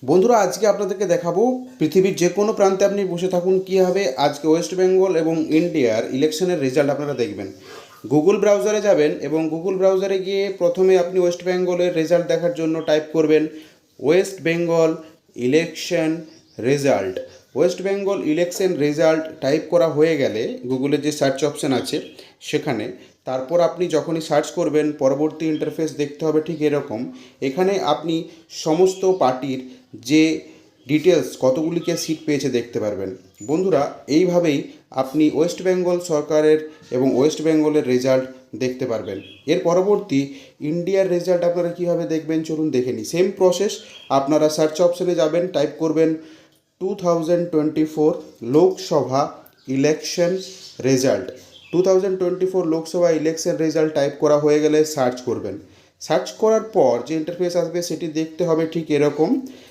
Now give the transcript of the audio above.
বন্ধুরা, আজকে আপনাদেরকে দেখাবো পৃথিবীর যে কোনো প্রান্তে আপনি বসে থাকুন কীভাবে আজকে ওয়েস্ট বেঙ্গল এবং ইন্ডিয়ার ইলেকশনের রেজাল্ট আপনারা দেখবেন। গুগল ব্রাউজারে যাবেন এবং গুগল ব্রাউজারে গিয়ে প্রথমে আপনি ওয়েস্ট বেঙ্গলের রেজাল্ট দেখার জন্য টাইপ করবেন West Bengal election result. West Bengal election result type করা হয়ে গেলে গুগলের যে সার্চ অপশান আছে সেখানে তারপর আপনি যখনই সার্চ করবেন পরবর্তী ইন্টারফেস দেখতে হবে ঠিক এরকম। এখানে আপনি সমস্ত পার্টির যে ডিটেলস কতগুলিকে সিট পেয়েছে দেখতে পারবেন। বন্ধুরা, এইভাবেই আপনি ওয়েস্ট বেঙ্গল সরকারের এবং ওয়েস্ট বেঙ্গলের রেজাল্ট দেখতে পারবেন। এর পরবর্তী ইন্ডিয়ার রেজাল্ট আপনারা কীভাবে দেখবেন চলুন দেখে নিই। সেম প্রসেস, আপনারা সার্চ অপশানে যাবেন, টাইপ করবেন 2024 Lok Sabha election result. 2024 Lok Sabha election result type করা হয়ে গেলে সার্চ করবেন। সার্চ করার পর যে ইন্টারফেস আসবে সেটি দেখতে হবে ঠিক এরকম।